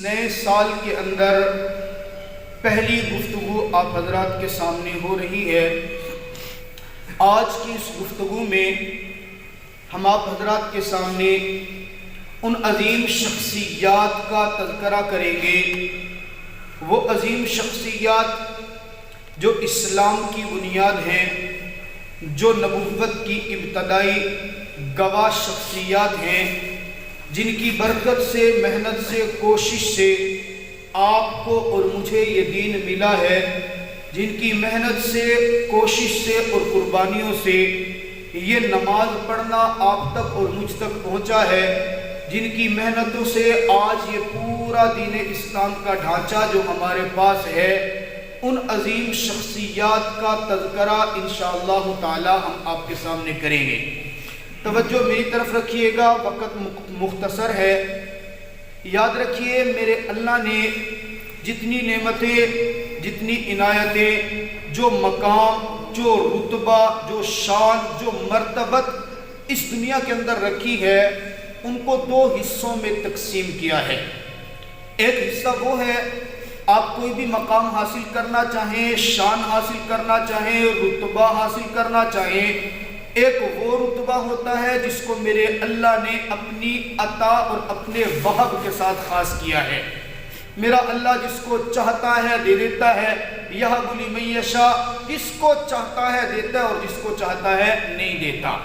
نئے سال کے اندر پہلی گفتگو آپ حضرات کے سامنے ہو رہی ہے۔ آج کی اس گفتگو میں ہم آپ حضرات کے سامنے ان عظیم شخصیات کا تذکرہ کریں گے، وہ عظیم شخصیات جو اسلام کی بنیاد ہیں، جو نبوت کی ابتدائی گواہ شخصیات ہیں، جن کی برکت سے، محنت سے، کوشش سے آپ کو اور مجھے یہ دین ملا ہے، جن کی محنت سے، کوشش سے اور قربانیوں سے یہ نماز پڑھنا آپ تک اور مجھ تک پہنچا ہے، جن کی محنتوں سے آج یہ پورا دین اسلام کا ڈھانچہ جو ہمارے پاس ہے، ان عظیم شخصیات کا تذکرہ انشاءاللہ تعالی ہم آپ کے سامنے کریں گے۔ توجہ میری طرف رکھیے گا، وقت مختصر ہے۔ یاد رکھیے میرے اللہ نے جتنی نعمتیں، جتنی عنایتیں، جو مقام، جو رتبہ، جو شان، جو مرتبت اس دنیا کے اندر رکھی ہے، ان کو دو حصوں میں تقسیم کیا ہے۔ ایک حصہ وہ ہے، آپ کوئی بھی مقام حاصل کرنا چاہیں، شان حاصل کرنا چاہیں، رتبہ حاصل کرنا چاہیں، ایک وہ رتبہ ہوتا ہے جس کو میرے اللہ نے اپنی عطا اور اپنے وہب کے ساتھ خاص کیا ہے۔ میرا اللہ جس کو چاہتا ہے دے دیتا ہے، یہب لمن یشاء، جس کو چاہتا ہے دیتا ہے اور جس کو چاہتا ہے نہیں دیتا۔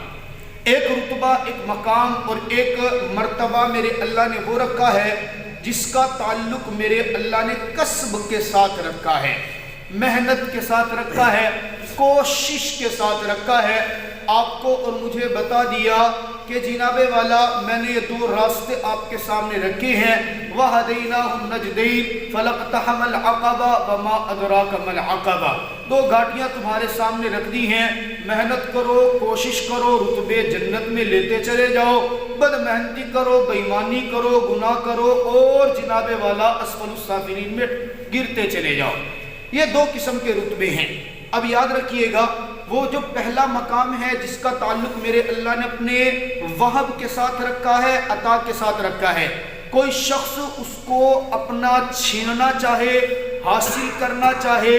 ایک رتبہ، ایک مقام اور ایک مرتبہ میرے اللہ نے وہ رکھا ہے جس کا تعلق میرے اللہ نے کسب کے ساتھ رکھا ہے، محنت کے ساتھ رکھا ہے، کوشش کے ساتھ رکھا ہے۔ آپ کو اور مجھے بتا دیا کہ جناب والا میں نے یہ دو راستے آپ کے سامنے رکھے ہیں، وَهَدَيْنَاهُ النَّجْدَيْنِ فَلَاقْتَحَمَ الْعَقَبَةَ وَمَا أَدْرَاكَ مَا الْعَقَبَةُ، دو گھاٹیاں تمہارے سامنے رکھ دی ہیں، محنت کرو، کوشش کرو، رتبے جنت میں لیتے چلے جاؤ، بد محنتی کرو، بے ایمانی کرو، گناہ کرو اور جناب والا اسفل السافلین میں گرتے چلے جاؤ۔ یہ دو قسم کے رتبے ہیں۔ اب یاد رکھیے گا، وہ جو پہلا مقام ہے جس کا تعلق میرے اللہ نے اپنے وہب کے ساتھ رکھا ہے، عطا کے ساتھ رکھا ہے، کوئی شخص اس کو اپنا چھیننا چاہے، حاصل کرنا چاہے،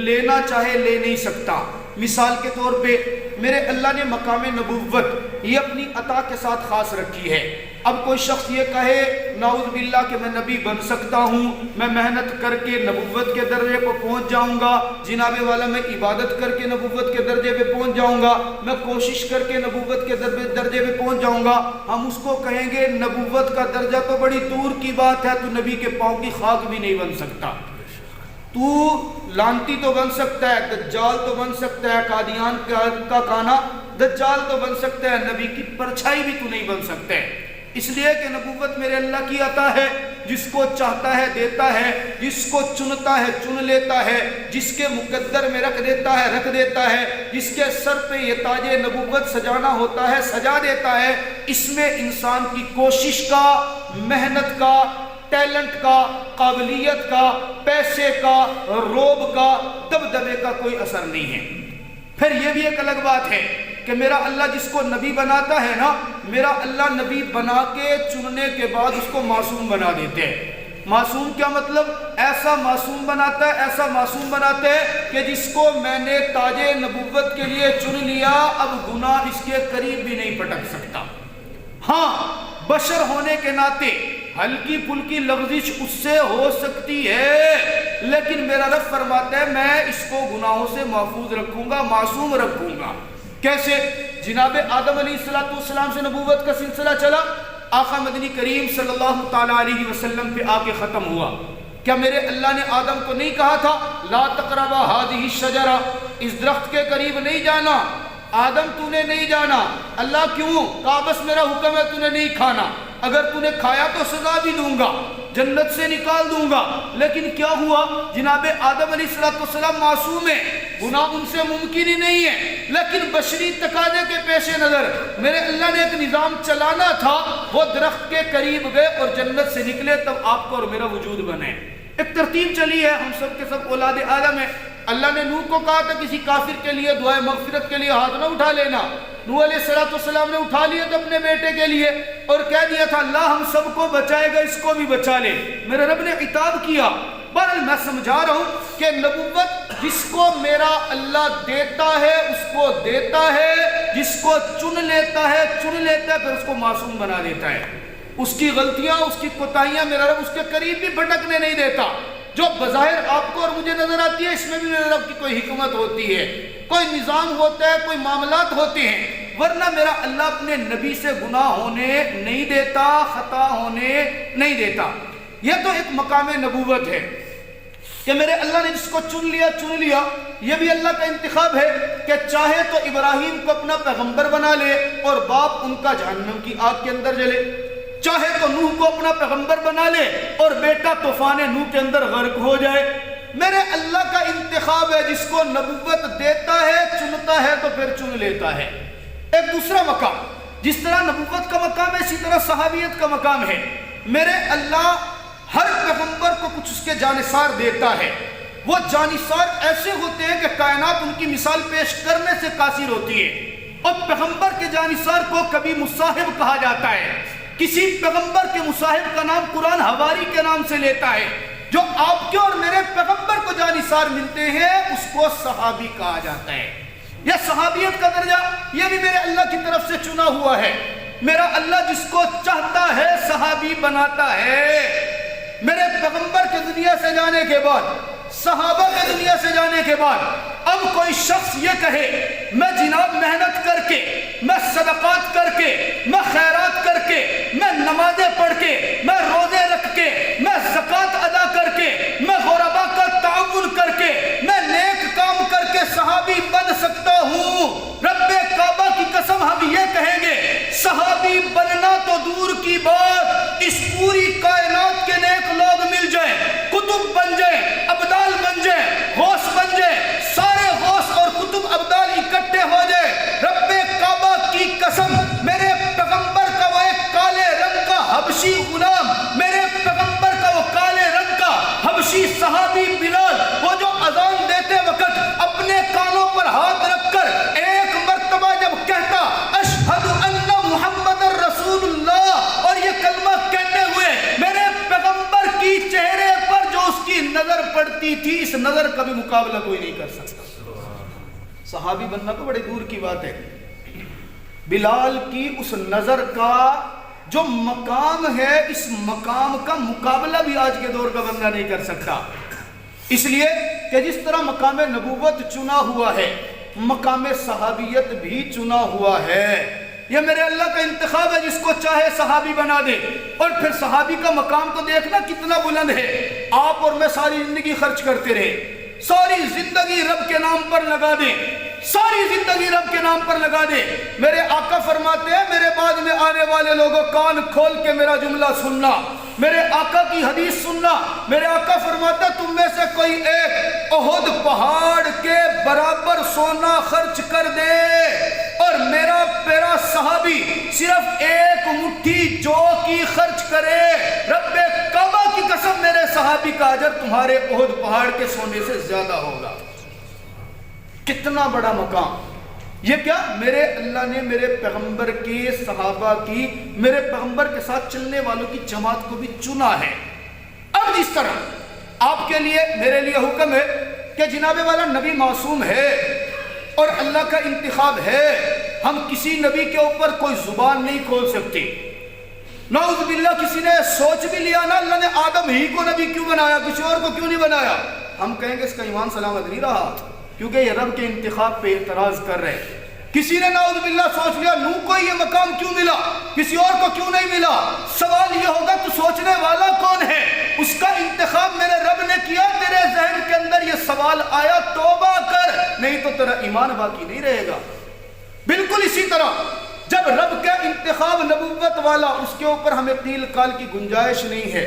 لینا چاہے، لے نہیں سکتا۔ مثال کے طور پہ میرے اللہ نے مقام نبوت یہ اپنی عطا کے ساتھ خاص رکھی ہے۔ اب کوئی شخص یہ کہے نعوذ باللہ کہ میں نبی بن سکتا ہوں، میں محنت کر کے نبوت کے درجے پر پہنچ جاؤں گا، جناب والا میں عبادت کر کے نبوت کے درجے پہ پہنچ جاؤں گا، میں کوشش کر کے نبوت کے درجے پہ پہنچ جاؤں گا۔ ہم اس کو کہیں گے نبوت کا درجہ تو بڑی دور کی بات ہے، تو نبی کے پاؤں کی خاک بھی نہیں بن سکتا، تو لانتی تو بن سکتا ہے، دجال تو بن سکتا ہے، قادیان کا کانا دجال تو بن سکتا ہے، نبی کی پرچھائی بھی تو نہیں بن سکتا ہے۔ اس لیے کہ نبوت میرے اللہ کی عطا ہے، جس کو چاہتا ہے دیتا ہے، جس کو چنتا ہے چن لیتا ہے، جس کے مقدر میں رکھ دیتا ہے، جس کے سر پہ یہ تاج نبوت سجانا ہوتا ہے سجا دیتا ہے۔ اس میں انسان کی کوشش کا، محنت کا، ٹیلنٹ کا، قابلیت کا، پیسے کا، روب کا، دبدبے کا کوئی اثر نہیں ہے۔ پھر یہ بھی ایک الگ بات ہے کہ میرا اللہ جس کو نبی بناتا ہے نا، میرا اللہ نبی بنا کے چننے کے بعد اس کو معصوم بنا دیتے ہیں۔ معصوم کیا مطلب؟ ایسا معصوم بناتا ہے، ایسا معصوم بناتے ہیں کہ جس کو میں نے تاج نبوت کے لیے چن لیا، اب گناہ اس کے قریب بھی نہیں پٹک سکتا۔ ہاں، بشر ہونے کے ناطے ہلکی پھلکی لغزش اس سے ہو سکتی ہے، لیکن میرا رب فرماتا ہے میں اس کو گناہوں سے محفوظ رکھوں گا، معصوم رکھوں گا۔ کیسے؟ جناب آدم علیہ السلام سے نبوت کا سلسلہ چلا، آقا مدنی کریم صلی اللہ تعالی علیہ وسلم پہ آ کے ختم ہوا۔ کیا میرے اللہ نے آدم کو نہیں کہا تھا لا تقربا هذه الشجرہ، اس درخت کے قریب نہیں جانا؟ آدم تو نے نہیں جانا، اللہ کیوں؟ کہا بس میرا حکم ہے تو نے نہیں کھانا، اگر تو نے کھایا تو سزا بھی دوں گا، جنت سے نکال دوں گا۔ لیکن کیا ہوا؟ جناب آدم علیہ السلام معصوم ہیں، گناہ ان سے ممکن ہی نہیں ہے، لیکن بشری تقاضے کے پیش نظر میرے اللہ نے ایک نظام چلانا تھا، وہ درخت کے قریب گئے اور جنت سے نکلے، تب آپ کو اور میرا وجود بنے۔ ایک ترتیب چلی ہے، ہم سب کے سب اولاد آدم ہیں، اللہ نے نوح کو کہا تھا کسی کافر کے لیے دعائے مغفرت کے لیے ہاتھ نہ اٹھا لینا، نوح علیہ السلام نے اٹھا لیا تھا اپنے بیٹے کے لیے اور کہہ دیا تھا اللہ ہم سب کو بچائے گا، اس کو بھی بچا لے۔ میرے رب نے عتاب کیا۔ بہرحال میں سمجھا رہا ہوں کہ نبوت جس کو میرا اللہ دیتا ہے اس کو دیتا ہے، جس کو چن لیتا ہے پھر اس کو معصوم بنا دیتا ہے۔ اس کی غلطیاں، اس کی کوتاہیاں میرا رب اس کے قریب بھی بھٹکنے نہیں دیتا۔ جو بظاہر آپ کو اور مجھے نظر آتی ہے اس میں بھی میرے رب کی کوئی حکمت ہوتی ہے، کوئی نظام ہوتا ہے، کوئی معاملات ہوتے ہیں، ورنہ میرا اللہ اپنے نبی سے گناہ ہونے نہیں دیتا، خطا ہونے نہیں دیتا۔ یہ تو ایک مقام نبوت ہے کہ میرے اللہ نے جس کو چن لیا۔ یہ بھی اللہ کا انتخاب ہے کہ چاہے تو ابراہیم کو اپنا پیغمبر بنا لے اور باپ ان کا جہنم کی آگ کے اندر جلے، چاہے تو نوح کو اپنا پیغمبر بنا لے اور بیٹا طوفان نوح کے اندر غرق ہو جائے۔ میرے اللہ کا انتخاب ہے، جس کو نبوت دیتا ہے، چنتا ہے تو پھر چن لیتا ہے۔ ایک دوسرا مقام، جس طرح نبوت کا مقام ہے اسی طرح صحابیت کا مقام ہے۔ میرے اللہ ہر پیغمبر کو کچھ اس کے جانثار دیتا ہے۔ وہ جانثار ایسے ہوتے ہیں کہ کائنات ان کی مثال پیش کرنے سے قاصر ہوتی ہے۔ اور پیغمبر کے جانثار کو کبھی مصاحب کہا جاتا ہے۔ کسی پیغمبر کے مصاحب کا نام قرآن حواری کے نام سے لیتا ہے۔ جو آپ کے اور میرے پیغمبر کو جانثار ملتے ہیں اس کو صحابی کہا جاتا ہے۔ یہ صحابیت کا درجہ یہ بھی میرے اللہ کی طرف سے چنا ہوا ہے۔ میرا اللہ جس کو چاہتا ہے صحابی بناتا ہے۔ میرے پیغمبر کے دنیا سے جانے کے بعد، صحابہ کے دنیا سے جانے کے بعد اب کوئی شخص یہ کہے میں جناب محنت کر کے، میں صدقات کر کے، میں خیرات کر کے، میں نمازیں پڑھ کے، میں روزے رکھ کے، میں زکوٰۃ ادا کر کے، میں غربا کا تعاون کر کے، میں نیک کام کر کے صحابی بن سکتا ہوں، رب کعبہ کی قسم ہم یہ کہیں گے صحابی بننا تو دور کی بات، اس پوری کائنات کے نیک لوگ مل جائیں، کتب بن جائیں، ابدال بن جائیں، غوث بن جائیں، سارے غوث اور کتب ابدال اکٹھے ہو جائے، رب کعبہ کی قسم میرے پیغمبر کا وہ ایک کالے رنگ کا حبشی غلام، میرے پیغمبر کا وہ کالے رنگ کا حبشی صحابی بلال، وہ جو اذان دیتے وقت اپنے کانوں پر ہاتھ رکھ کر ایک مرتبہ جب کہتا اشہد ان محمد رسول اللہ اور یہ کلمہ کہتے ہوئے میرے پیغمبر کی چہرے پر جو اس کی نظر پڑتی تھی اس نظر کا بھی مقابلہ کوئی نہیں کر سکتا۔ صحابی بننا تو بڑے دور کی بات ہے۔ بلال کی اس نظر کا جو مقام ہے اس مقام کا مقابلہ بھی آج کے دور کا بندہ نہیں کر سکتا۔ اس لیے کہ جس طرح مقام نبوت چنا ہوا ہے مقام صحابیت بھی چنا ہوا ہے۔ یہ میرے اللہ کا انتخاب ہے، جس کو چاہے صحابی بنا دے۔ اور پھر صحابی کا مقام تو دیکھنا کتنا بلند ہے۔ آپ اور میں ساری زندگی خرچ کرتے رہے، ساری زندگی رب کے نام پر لگا دیں، ساری زندگی رب کے نام پر لگا دیں۔ میرے آقا فرماتے ہیں میرے بعد میں آنے والے لوگوں کان کھول کے میرا جملہ سننا، میرے آقا کی حدیث سننا۔ میرے آقا فرماتا تم میں سے کوئی ایک احد پہاڑ کے برابر سونا خرچ کر دے اور میرا پیرا صحابی صرف ایک مٹھی جو کی خرچ کرے، رب کعبہ کی قسم میرے صحابی کا اجر تمہارے احد پہاڑ کے سونے سے زیادہ ہوگا۔ کتنا بڑا مقام! یہ کیا؟ میرے اللہ نے میرے پیغمبر کے صحابہ کی، میرے پیغمبر کے ساتھ چلنے والوں کی جماعت کو بھی چنا ہے۔ اب جس طرح آپ کے لیے میرے لیے حکم ہے کہ جناب والا نبی معصوم ہے اور اللہ کا انتخاب ہے، ہم کسی نبی کے اوپر کوئی زبان نہیں کھول سکتے۔ نعوذ باللہ کسی نے سوچ بھی لیا نا اللہ نے آدم ہی کو نبی کیوں بنایا، کسی اور کو کیوں نہیں بنایا، ہم کہیں گے اس کا ایمان سلامت نہیں رہا، کیونکہ یہ رب کے انتخاب پہ اعتراض کر رہے۔ کسی نے نعوذ باللہ سوچ لیا نوح کو یہ مقام کیوں ملا، کسی اور کو کیوں نہیں ملا، سوال یہ ہوگا تو سوچنے والا کون ہے؟ اس کا انتخاب میرے رب نے کیا، تیرے ذہن کے اندر یہ سوال آیا توبہ کر، نہیں تو تیرا ایمان باقی نہیں رہے گا۔ بالکل اسی طرح جب رب کا انتخاب نبوت والا اس کے اوپر ہمیں قیل قال کی گنجائش نہیں ہے،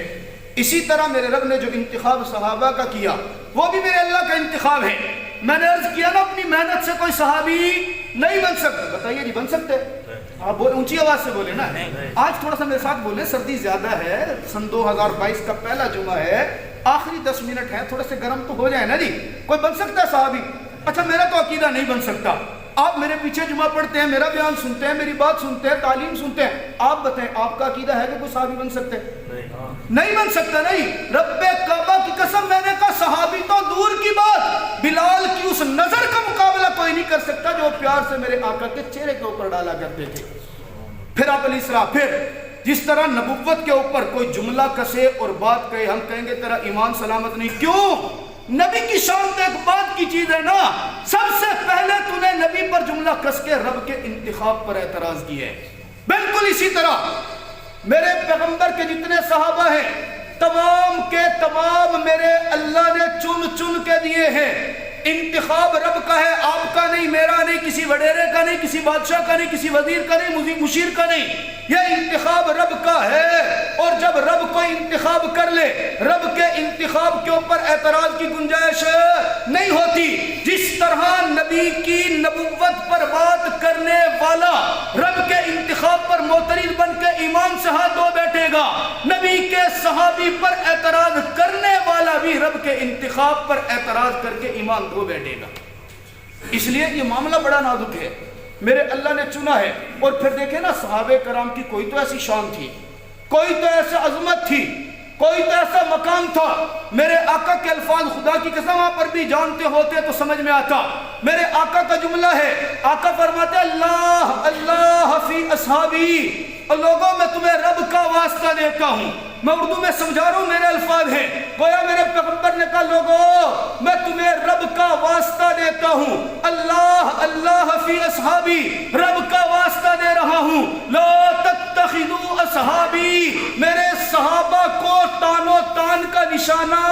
اسی طرح میرے رب نے جو انتخاب صحابہ کا کیا وہ بھی میرے اللہ کا انتخاب ہے۔ میں نے عرض کیا نا اپنی محنت سے کوئی صحابی نہیں بن سکتا، بتائیے نہیں بن سکتے؟ آپ اونچی آواز سے بولے نا، آج تھوڑا سا میرے ساتھ بولے، سردی زیادہ ہے، سن 2022 کا پہلا جمعہ ہے، آخری 10 منٹ ہیں، تھوڑے سے گرم تو ہو جائے نا جی. کوئی بن سکتا ہے صحابی؟ اچھا میرا تو عقیدہ نہیں بن سکتا. آپ میرے پیچھے جمعہ پڑھتے ہیں، میرا بیان سنتے ہیں، میری بات سنتے ہیں، تعلیم سنتے ہیں. آپ بتائیں آپ کا عقیدہ ہے کہ کوئی صحابی بن سکتے ہیں؟ نہیں بن سکتا. نہیں. رب کعبہ کی قسم میں نے کہا صحابی تو دور کی بات، بلال کی اس نظر کا مقابلہ کوئی نہیں کر سکتا جو پیار سے میرے آقا کے چہرے کے اوپر ڈالا کرتے تھے. پھر آپ علیہ السلام، پھر جس طرح نبوت کے اوپر کوئی جملہ کسے اور بات کہے ہم کہیں گے تیرا ایمان سلامت نہیں. کیوں؟ نبی کی شان تو ایک بات کی چیز ہے نا. سب سے پہلے تو نے نبی پر جملہ کس کے رب کے انتخاب پر اعتراض کیا ہے. بالکل اسی طرح میرے پیغمبر کے جتنے صحابہ ہیں تمام کے تمام میرے اللہ نے چن چن کے دیے ہیں. انتخاب رب کا ہے، آپ کا نہیں، میرا نہیں، کسی وڈیرے کا نہیں، کسی بادشاہ کا نہیں، کسی وزیر کا نہیں، مشیر کا نہیں. یہ انتخاب رب کا ہے. اور جب رب کوئی انتخاب کر لے رب کے انتخاب کے اوپر اعتراض کی گنجائش نہیں ہوتی. جس طرح نبی کی نبوت پر بات کرنے والا رب کے انتخاب پر معترض بن کے ایمان سے ہاتھ دھو بیٹھے گا، نبی کے صحابی پر اعتراض کرنے والا بھی رب کے انتخاب پر اعتراض کر کے ایمان دھو بیٹھے گا. اس لیے یہ معاملہ بڑا نازک ہے. میرے اللہ نے چنا ہے. اور پھر دیکھیں نا صحابہ کرام کی کوئی تو ایسی شان تھی، کوئی تو ایسا عظمت تھی، کوئی تو ایسا مقام تھا. میرے آقا کے الفاظ خدا کی قسم آپ پر بھی جانتے ہوتے تو سمجھ میں آتا. میرے آقا کا جملہ ہے، آقا فرماتے اللہ اللہ فی اصحابی، اور لوگوں میں تمہیں رب کا واسطہ دیتا ہوں. میں اردو میں سمجھا رہا ہوں، میرے الفاظ ہیں. گویا میرے پیغمبر نے کہا لوگوں میں تمہیں رب کا واسطہ دیتا ہوں. اللہ اللہ فی اصحابی، رب کا واسطہ دے رہا ہوں. لا تتخذوا اصحابی، میرے صحابہ کو تان و تان کا نشانہ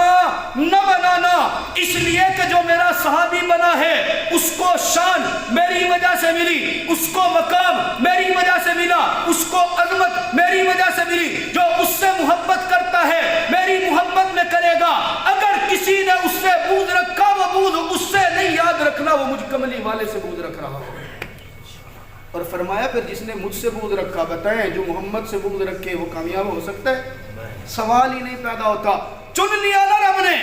نہ بنانا. اس لیے کہ جو میرا صحابی بنا ہے اس کو شان میری وجہ سے ملی، اس کو مقام میری وجہ سے ملا، اس کو عظمت میری وجہ سے ملی. جو اس سے محبت کرتا ہے میری محبت میں کرے گا. اگر کسی نے اس سے بغض رکھا وہ بغض اس سے نہیں، یاد رکھنا وہ مجھ کملی والے سے بغض رکھ رہا ہو. اور فرمایا پھر جس نے مجھ سے بغض رکھا، بتائیں جو محمد سے بغض رکھے وہ کامیاب ہو سکتا ہے؟ سوال ہی نہیں پیدا ہوتا. چن لیا نا رب نے.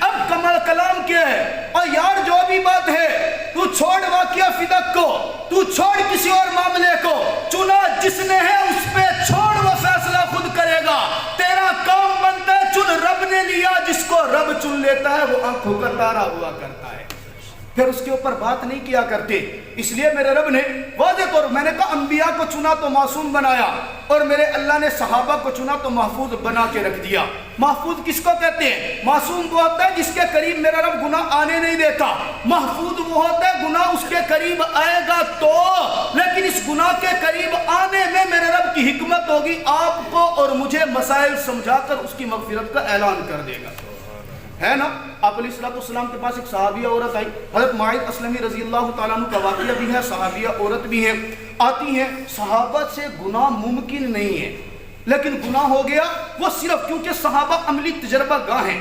اب کمال کلام کیا ہے؟ اور یار جو بھی بات ہے تو چھوڑ واقعہ فدق کو، تو چھوڑ کسی اور معاملے کو. چنا جس نے ہے اس پہ چھوڑ، وہ فیصلہ خود کرے گا. تیرا کام بنتا ہے چن. رب نے لیا، جس کو رب چن لیتا ہے وہ آنکھوں کا تارا ہوا کرتا ہے. پھر اس کے اوپر بات نہیں کیا کرتے. اس لیے میرے رب نے واضح طور میں نے کہا انبیاء کو چنا تو معصوم بنایا، اور میرے اللہ نے صحابہ کو چنا تو محفوظ بنا کے رکھ دیا. محفوظ کس کو کہتے ہیں؟ معصوم وہ ہوتا ہے جس کے قریب میرا رب گناہ آنے نہیں دیتا. محفوظ وہ ہوتا ہے گناہ اس کے قریب آئے گا تو، لیکن اس گناہ کے قریب آنے میں میرے رب کی حکمت ہوگی، آپ کو اور مجھے مسائل سمجھا کر اس کی مغفرت کا اعلان کر دے گا. ہے نا؟ آپ علیہ السلام کے پاس ایک صحابیہ عورت آئی، حضرت معاذ اسلمی رضی اللہ تعالیٰ عنہ کا واقعہ بھی ہے، صحابیہ عورت بھی ہے، آتی ہیں. صحابہ سے گناہ ممکن نہیں ہے، لیکن گناہ ہو گیا وہ صرف کیونکہ صحابہ عملی تجربہ گاہ ہیں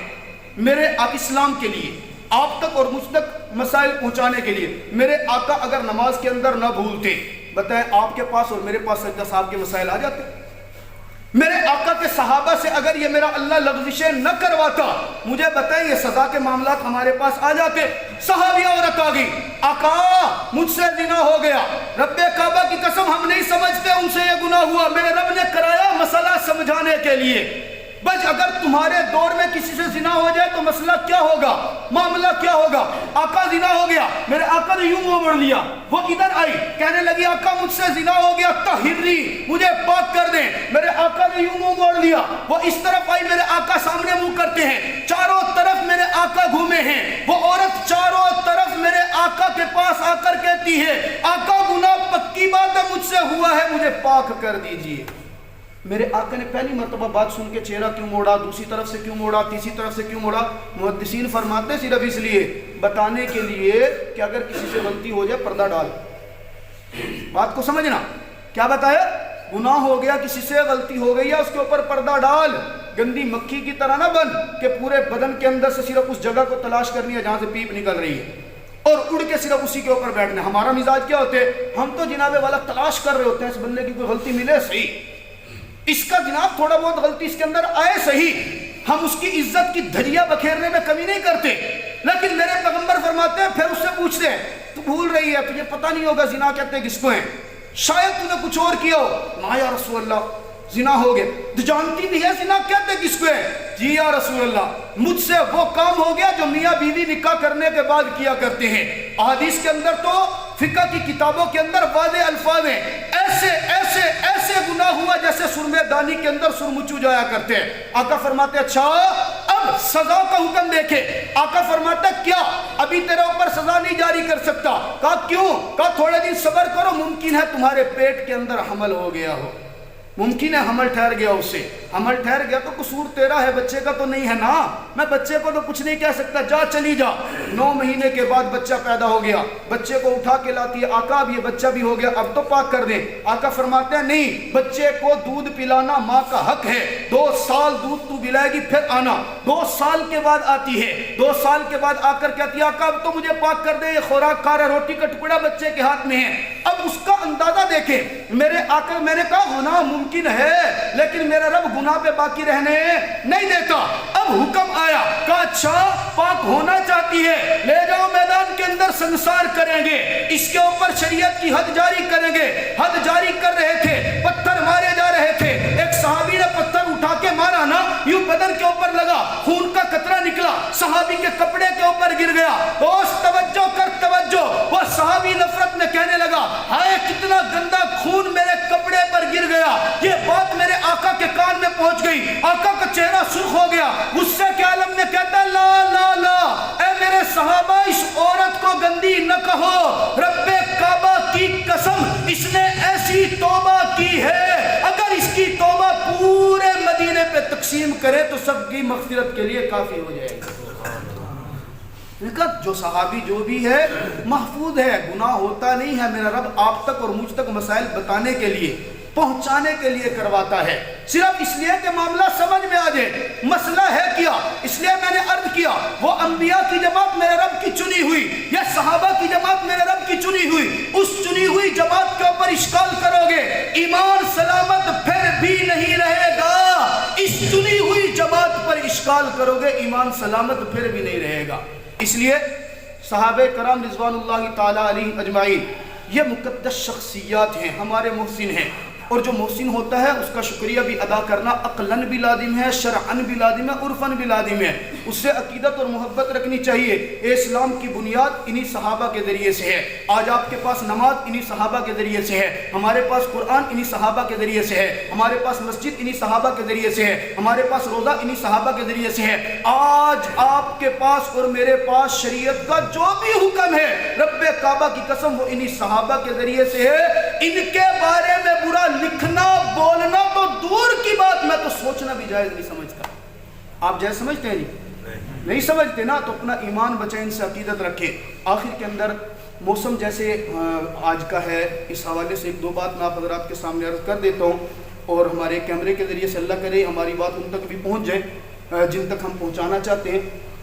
میرے اسلام کے لیے، آپ تک اور مجھ تک مسائل پہنچانے کے لیے. میرے آقا اگر نماز کے اندر نہ بھولتے، بتائیں آپ کے پاس اور میرے پاس سجدہ صاحب کے مسائل آ جاتے؟ میرے آقا کے صحابہ سے اگر یہ میرا اللہ لغزشیں نہ کرواتا، مجھے بتائیں یہ سزا کے معاملات ہمارے پاس آ جاتے. صحابیہ عورت آ گئی، آقا مجھ سے زنا ہو گیا، رب کعبہ کی قسم ہم نہیں سمجھتے ان سے یہ گناہ ہوا. میرے رب نے کرایا مسئلہ سمجھانے کے لیے. بس اگر تمہارے دور میں کسی سے زنا ہو جائے تو مسئلہ کیا ہوگا، معاملہ کیا ہوگا؟ آقا زنا ہو گیا، میرے آقا نے یوں منہ موڑ لیا. وہ ادھر آئی کہنے لگی آقا مجھ سے زنا ہو گیا، طہرنی مجھے پاک کر دیں. میرے آقا نے یوں منہ موڑ لیا. وہ اس طرف آئی، میرے آقا سامنے منہ کرتے ہیں، چاروں طرف میرے آقا گھومے ہیں. وہ عورت چاروں طرف میرے آقا کے پاس آ کر کہتی ہے آقا گناہ پکی بات ہے مجھ سے ہوا ہے، مجھے پاک کر دیجئے. میرے آقا نے پہلی مرتبہ بات سن کے چہرہ کیوں موڑا، دوسری طرف سے کیوں موڑا، تیسری طرف سے کیوں موڑا؟ محدثین فرماتے ہیں صرف اس لیے، بتانے کے لیے کہ اگر کسی سے غلطی ہو جائے پردہ ڈال. بات کو سمجھنا. کیا بتایا؟ گناہ ہو گیا، کسی سے غلطی ہو گئی ہے، اس کے اوپر پردہ ڈال. گندی مکھی کی طرح نہ بن کہ پورے بدن کے اندر سے صرف اس جگہ کو تلاش کرنی ہے جہاں سے پیپ نکل رہی ہے اور اڑ کے صرف اسی کے اوپر بیٹھنا. ہمارا مزاج کیا ہوتے ہے؟ ہم تو جناب والا تلاش کر رہے ہوتے ہیں اس بندے کی کوئی غلطی ملے صحیح، اس کا جناب تھوڑا بہت غلطی اس کے اندر آئے صحیح. ہم اس کی عزت کی دھجیاں بکھیرنے میں کمی نہیں کرتے، لیکن میرے پیغمبر فرماتے ہیں پھر اس سے پوچھتے ہیں تو بھول رہی ہے، تجھے پتہ نہیں ہوگا زنا کہتے ہیں کس کو ہیں، شاید تو نے کچھ اور کیا ہو، نا یا رسول اللہ زنا ہو گیا، تو جانتی بھی ہے زنا کہتے ہیں کس کو ہے، جی یا رسول اللہ مجھ سے وہ کام ہو گیا جو میاں بیوی نکاح کرنے کے بعد کیا کرتے ہیں۔ احادیث کے اندر تو فقہ کی کتابوں کے اندر واضح الفاظ ہیں، ایسے ایسے ایسے گناہ ہوا جیسے سرمے دانی کے اندر سرمچو جایا کرتے ہیں۔ آقا فرماتے اچھا اب سزا کا حکم دیکھے، آقا فرماتا کیا ابھی تیرے اوپر سزا نہیں جاری کر سکتا، کہا کیوں، کہا تھوڑے دن صبر کرو، ممکن ہے تمہارے پیٹ کے اندر حمل ہو گیا ہو، ممکن ہے حمل ٹھہر گیا اس سے، حمل ٹھہر گیا تو قصور تیرا ہے، بچے کا تو نہیں ہے نا، میں بچے کو تو کچھ نہیں کہہ سکتا، جا چلی جا۔ 9 مہینے کے بعد بچہ پیدا ہو گیا، بچے کو اٹھا کے لاتی ہے، آقا اب یہ بچہ بھی ہو گیا اب تو پاک کر دیں، آقا فرماتے ہیں نہیں، بچے کو دودھ پلانا ماں کا حق ہے، 2 سال دودھ تو پلائے گی پھر آنا، 2 سال کے بعد آتی ہے، 2 سال کے بعد آ کر کہتی ہے آقا اب تو مجھے پاک کر دے، یہ خوراک کھا رہا، روٹی کا ٹکڑا بچے کے ہاتھ میں ہے۔ اب اس کا اندازہ دیکھیں، میرے آقا، میں نے کہا گناہ ممکن ہے لیکن میرا رب گناہ پہ باقی رہنے نہیں دیتا۔ اب حکم آیا کہ اچھا پاک ہونا چاہتی ہے، لے جاؤ میدان کے اندر سنسار کریں گے، اس کے اوپر شریعت کی حد جاری کریں گے۔ حد جاری کر رہے تھے، پتھر مارے جا رہے تھے، ایک صحابی نے پتھر اٹھا کے مارا نا، یوں بدن کے اوپر لگا، خون کا قطرہ نکلا، صحابی کے کپڑے کے اوپر گر گیا۔ دوست توجہ کر توجہ، وہ صحابی نفرت میں کہنے لگا ہائے کتنا گندا خون میرے کپڑے پر گر گیا، یہ بات میرے آقا کے کان میں پہنچ گئی، آقا کا چہرہ سرخ ہو گیا، غصے کے عالم میں کہتا ہے لا لا لا، اے میرے صحابہ اس عورت کو گندی نہ کہو، رب کعبہ کی قسم اس نے ایسی توبہ کی ہے اگر اس کی توبہ پورے مدینے پہ تقسیم کرے تو سب کی مغفرت کے لیے کافی ہو جائے گا۔ جو صحابی جو بھی ہے محفوظ ہے، گناہ ہوتا نہیں ہے، میرا رب آپ تک اور مجھ تک مسائل بتانے کے لیے پہنچانے کے لیے کرواتا ہے، صرف اس لیے کہ معاملہ سمجھ میں آ جائے مسئلہ ہے کیا۔ اس لیے میں نے عرض کیا وہ انبیاء کی جماعت میرے رب کی چنی ہوئی، یا صحابہ کی جماعت میرے رب کی چنی ہوئی، اس چنی ہوئی جماعت کے اوپر اشکال کرو گے ایمان سلامت پھر بھی نہیں رہے گا، اس چنی ہوئی جماعت پر اشکال کرو گے ایمان سلامت پھر بھی نہیں رہے گا۔ اس لیے صحابہ کرام رضوان اللہ تعالی علیہ اجمعین یہ مقدس شخصیات ہیں، ہمارے محسن ہیں، اور جو محسن ہوتا ہے اس کا شکریہ بھی ادا کرنا عقلاً بھی لازم ہے، شرعاً بھی لازم ہے، عرفاً بھی لازم ہے، اس سے عقیدت اور محبت رکھنی چاہیے۔ اسلام کی بنیاد انہی صحابہ کے ذریعے سے ہے، آج آپ کے پاس نماز انہی صحابہ کے ذریعے سے ہے، ہمارے پاس قرآن انہی صحابہ کے ذریعے سے ہے، ہمارے پاس مسجد انہی صحابہ کے ذریعے سے ہے، ہمارے پاس روزہ انہی صحابہ کے ذریعے سے ہے۔ آج آپ کے پاس اور میرے پاس شریعت کا جو بھی حکم ہے رب کعبہ کی قسم وہ انہی صحابہ کے ذریعے سے ہے، ان کے بارے میں برا لکھنا بولنا تو دور کی بات، میں تو سوچنا بھی جائز نہیں سمجھتا۔ آپ جائز سمجھتے ہیں جی؟ نہیں سمجھتے نا، تو اپنا ایمان بچائیں، ان سے عقیدت رکھیں۔ آخر کے اندر موسم جیسے آج کا ہے، اس حوالے سے 1-2 بات میں آپ حضرات کے سامنے عرض کر دیتا ہوں، اور ہمارے کیمرے کے ذریعے سے اللہ کرے ہماری بات ان تک بھی پہنچ جائے جن تک ہم پہنچانا چاہتے ہیں۔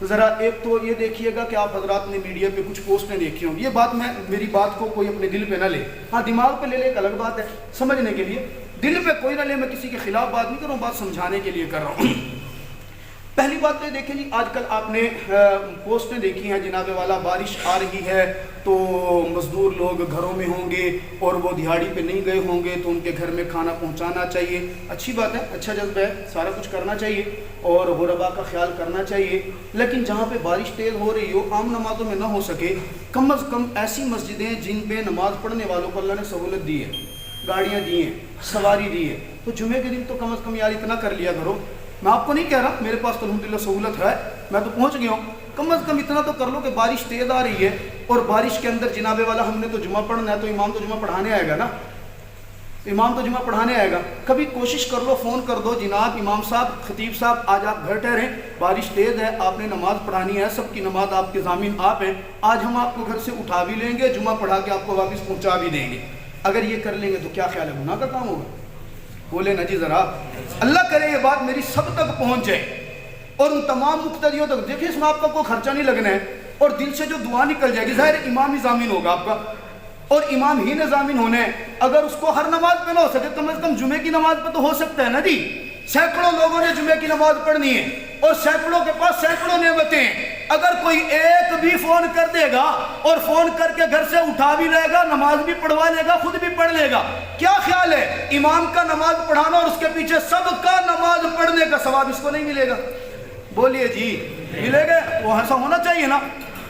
ذرا ایک تو یہ دیکھیے گا کہ آپ حضرات نے میڈیا پہ کچھ پوسٹیں دیکھی ہوں گی، یہ بات میری بات کو کوئی اپنے دل پہ نہ لے، ہاں دماغ پہ لے لے ایک الگ بات ہے، سمجھنے کے لیے دل پہ کوئی نہ لے، میں کسی کے خلاف بات نہیں کر رہا ہوں، بات سمجھانے کے لیے کر رہا ہوں۔ پہلی بات تو یہ دیکھیں جی، آج کل آپ نے پوسٹیں دیکھی ہیں جناب والا، بارش آ رہی ہے تو مزدور لوگ گھروں میں ہوں گے اور وہ دیہاڑی پہ نہیں گئے ہوں گے تو ان کے گھر میں کھانا پہنچانا چاہیے، اچھی بات ہے، اچھا جذبہ ہے، سارا کچھ کرنا چاہیے اور غربا کا خیال کرنا چاہیے، لیکن جہاں پہ بارش تیز ہو رہی ہو، عام نمازوں میں نہ ہو سکے، کم از کم ایسی مسجدیں جن پہ نماز پڑھنے والوں کو اللہ نے سہولت دی ہے، گاڑیاں دی ہیں، سواری دی ہے، تو جمعے کے دن تو کم از کم یار اتنا کر لیا کرو۔ میں آپ کو نہیں کہہ رہا، میرے پاس تو الحمدللہ سہولت ہے، میں تو پہنچ گیا ہوں، کم از کم اتنا تو کر لو کہ بارش تیز آ رہی ہے اور بارش کے اندر جناب والا ہم نے تو جمعہ پڑھنا ہے، تو امام تو جمعہ پڑھانے آئے گا نا، امام تو جمعہ پڑھانے آئے گا، کبھی کوشش کر لو، فون کر دو جناب امام صاحب، خطیب صاحب آج آپ گھر ٹھہریں، بارش تیز ہے، آپ نے نماز پڑھانی ہے، سب کی نماز آپ کے ضامن آپ ہیں، آج ہم آپ کو گھر سے اٹھا بھی لیں گے، جمعہ پڑھا کے آپ کو واپس پہنچا بھی دیں گے۔ اگر یہ کر لیں گے تو کیا خیال ہے، گناہ کا کام ہوگا؟ بولے نا جی ذرا، اللہ کرے یہ بات میری سب تک پہنچ جائے اور ان تمام مقتدیوں تک۔ دیکھیں اس میں آپ کا کوئی خرچہ نہیں لگنا ہے اور دل سے جو دعا نکل جائے گی، ظاہر امام ہی ضامن ہوگا آپ کا اور امام ہی نے ضامن ہونا ہے، اگر اس کو ہر نماز پہ نہ ہو سکے کم از کم جمعے کی نماز پہ تو ہو سکتا ہے نا جی، سینکڑوں لوگوں نے جمعے کی نماز پڑھنی ہے اور سینکڑوں کے پاس سینکڑوں نعمتیں ہیں، اگر کوئی ایک بھی فون کر دے گا اور فون کر کے گھر سے اٹھا بھی لے گا، نماز بھی پڑھوا لے گا، خود بھی پڑھ لے گا، کیا خیال ہے امام کا نماز پڑھانا اور اس کے پیچھے سب کا نماز پڑھنے کا ثواب اس کو نہیں ملے گا؟ بولیے جی ملے گا؟ وہ ایسا ہونا چاہیے نا۔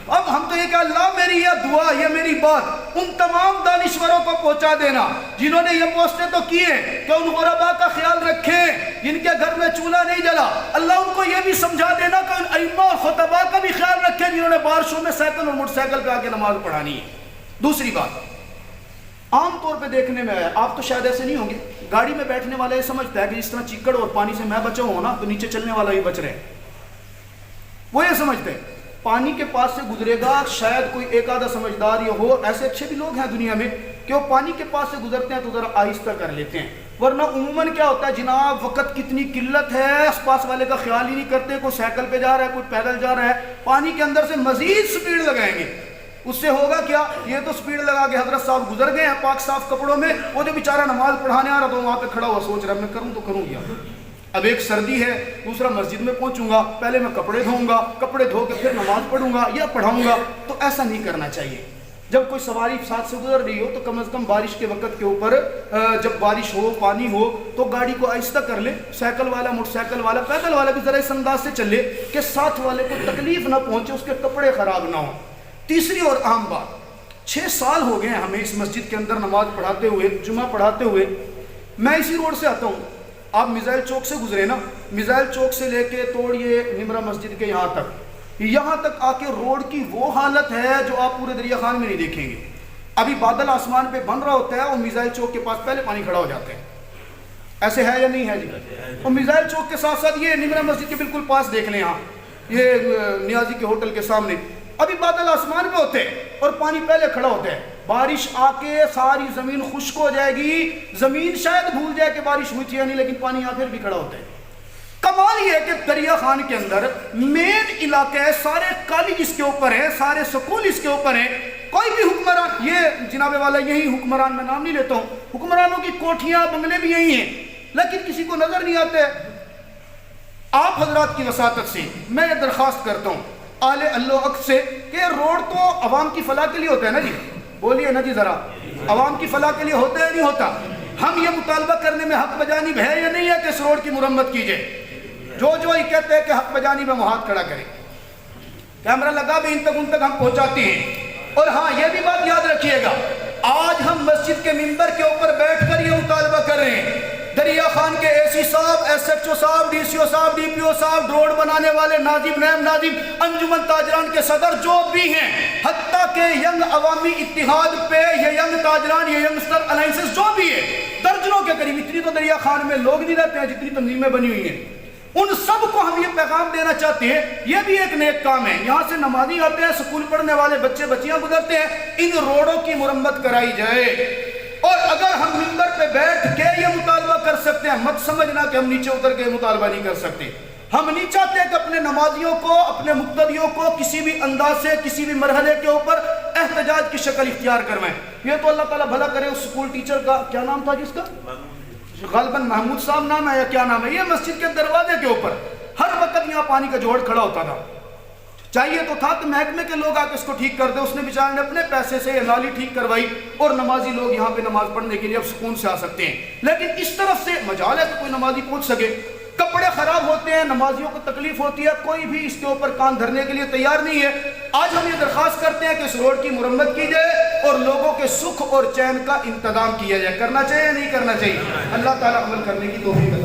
اب ہم تو یہ کہ اللہ میری یہ دعا، یہ میری بات ان تمام دانشوروں کو پہنچا دینا جنہوں نے یہ پوسٹیں تو کیے کہ ان غرباء کا خیال رکھیں جن کے گھر میں چولہا نہیں جلا، اللہ ان کو یہ بھی سمجھا دینا کہ ان ائمہ اور خطباء کا بھی خیال رکھیں جنہوں نے بارشوں میں سائیکل اور موٹر سائیکل پہ آ کے نماز پڑھانی ہے۔ دوسری بات عام طور پہ دیکھنے میں آیا، آپ تو شاید ایسے نہیں ہوں گے، گاڑی میں بیٹھنے والا یہ سمجھتا ہے کہ جس طرح چیکڑ اور پانی سے میں بچا ہوں نا تو نیچے چلنے والا بھی بچ رہے، وہ یہ سمجھتے ہیں پانی کے پاس سے گزرے گا، شاید کوئی ایک آدھا سمجھدار یہ ہو، ایسے اچھے بھی لوگ ہیں دنیا میں کہ وہ پانی کے پاس سے گزرتے ہیں تو ذرا آہستہ کر لیتے ہیں، ورنہ عموماً کیا ہوتا ہے جناب وقت کتنی قلت ہے، آس پاس والے کا خیال ہی نہیں کرتے، کوئی سائیکل پہ جا رہا ہے کوئی پیدل جا رہا ہے، پانی کے اندر سے مزید سپیڈ لگائیں گے، اس سے ہوگا کیا، یہ تو سپیڈ لگا کے حضرت صاحب گزر گئے ہیں پاک صاف کپڑوں میں، وہ جو بیچارہ نماز پڑھانے آ رہا تو وہاں پہ کھڑا ہوا سوچ رہا میں کروں تو کروں کیا، اب ایک سردی ہے، دوسرا مسجد میں پہنچوں گا، پہلے میں کپڑے دھوؤں گا، کپڑے دھو کے پھر نماز پڑھوں گا یا پڑھاؤں گا، تو ایسا نہیں کرنا چاہیے۔ جب کوئی سواری ساتھ سے گزر رہی ہو تو کم از کم بارش کے وقت کے اوپر جب بارش ہو پانی ہو تو گاڑی کو آہستہ کر لے، سائیکل والا موٹر سائیکل والا پیدل والا بھی ذرا اس انداز سے چلے کہ ساتھ والے کو تکلیف نہ پہنچے، اس کے کپڑے خراب نہ ہوں۔ تیسری اور اہم بات، 6 سال ہو گئے ہیں ہمیں اس مسجد کے اندر نماز پڑھاتے ہوئے، جمعہ پڑھاتے ہوئے، میں اسی روڈ سے آتا ہوں، آپ میزائل چوک سے گزرے نا، میزائل چوک سے لے کے توڑیے نمرہ مسجد کے یہاں تک آ کے روڈ کی وہ حالت ہے جو آپ پورے دریا خان میں نہیں دیکھیں گے۔ ابھی بادل آسمان پہ بن رہا ہوتا ہے اور میزائل چوک کے پاس پہلے پانی کھڑا ہو جاتا ہے، ایسے ہے یا نہیں ہے جی؟ اور میزائل چوک کے ساتھ ساتھ یہ نمرہ مسجد کے بالکل پاس دیکھ لیں، یہاں یہ نیازی کے ہوٹل کے سامنے ابھی بادل آسمان پہ ہوتے ہیں اور پانی پہلے کھڑا ہوتا ہے، بارش آ کے ساری زمین خشک ہو جائے گی، زمین شاید بھول جائے کہ بارش ہوئی تھی یا نہیں، لیکن پانی یہاں پھر بھی کھڑا ہوتا ہے۔ کمال یہ ہے کہ دریا خان کے اندر مین علاقہ ہے، سارے کالج اس کے اوپر ہیں، سارے سکول اس کے اوپر ہیں، کوئی بھی حکمران، یہ جناب والا یہی حکمران، میں نام نہیں لیتا ہوں، حکمرانوں کی کوٹھیاں بنگلے بھی یہی ہیں، لیکن کسی کو نظر نہیں آتے۔ آپ حضرات کی وساطت سے میں یہ درخواست کرتا ہوں آل اللہ عقد سے کہ روڈ تو عوام کی فلاح کے لیے ہوتا ہے نا جی، بولیے نا جی ذرا، عوام کی فلاح کے لیے ہوتا ہے نہیں ہوتا؟ ہم یہ مطالبہ کرنے میں حق بجانب ہے یا نہیں ہے کہ اس روڈ کی مرمت کیجئے؟ جو یہ کہتے ہیں کہ حق بجانب میں ہاتھ کھڑا کریں، کیمرہ لگا بھی ان تک ہم پہنچاتے ہیں۔ اور ہاں یہ بھی بات یاد رکھیے گا، آج ہم مسجد کے منبر کے اوپر بیٹھ کر یہ مطالبہ کر رہے ہیں، دریا خان کے اے سی صاحب، ایس ایچ او صاحب، ڈی سی او صاحب، ڈی پی او صاحب، روڈ بنانے والے ناظم، نائب ناظم، انجمن تاجران کے صدر جو بھی ہیں، حتیٰ کہ ینگ عوامی اتحاد پہ یہ ینگ تاجران، یہ ینگسٹر الائنسز جو بھی ہے، درجنوں کے قریب، اتنی تو دریا خان میں لوگ نہیں رہتے ہیں جتنی تنظیمیں بنی ہوئی ہیں، ان سب کو ہم یہ پیغام دینا چاہتے ہیں، یہ بھی ایک نیک کام ہے، یہاں سے نمازی آتے ہیں، سکول پڑھنے والے بچے بچیاں گزرتے ہیں، ان روڈوں کی مرمت کرائی جائے۔ اور اگر ہم منبر پہ بیٹھ کے یہ مطالبہ کر سکتے ہیں، مت سمجھنا کہ ہم نیچے اتر کے مطالبہ نہیں کر سکتے، ہم نہیں چاہتے کہ اپنے نمازیوں کو، اپنے مقتدیوں کو کسی بھی انداز سے، کسی بھی مرحلے کے اوپر احتجاج کی شکل اختیار کروائیں۔ یہ تو اللہ تعالیٰ بھلا کرے، اس سکول ٹیچر کا کیا نام تھا جس کا؟ غالباً محمود صاحب نام ہے یا کیا نام ہے، یہ مسجد کے دروازے کے اوپر ہر وقت یہاں پانی کا جوڑ کھڑا ہوتا تھا، چاہیے تو تھا کہ محکمے کے لوگ آ کے اس کو ٹھیک کر دے، اس نے بیچارے نے اپنے پیسے سے یہ نالی ٹھیک کروائی اور نمازی لوگ یہاں پہ نماز پڑھنے کے لیے اب سکون سے آ سکتے ہیں، لیکن اس طرف سے مجال ہے کہ کوئی نمازی پہنچ سکے، کپڑے خراب ہوتے ہیں، نمازیوں کو تکلیف ہوتی ہے، کوئی بھی اس کے اوپر کان دھرنے کے لیے تیار نہیں ہے۔ آج ہم یہ درخواست کرتے ہیں کہ اس روڈ کی مرمت کی جائے اور لوگوں کے سکھ اور چین کا انتظام کیا جائے، کرنا چاہیے یا نہیں کرنا چاہیے؟ اللہ تعالیٰ عمل کرنے کی توفیق عطا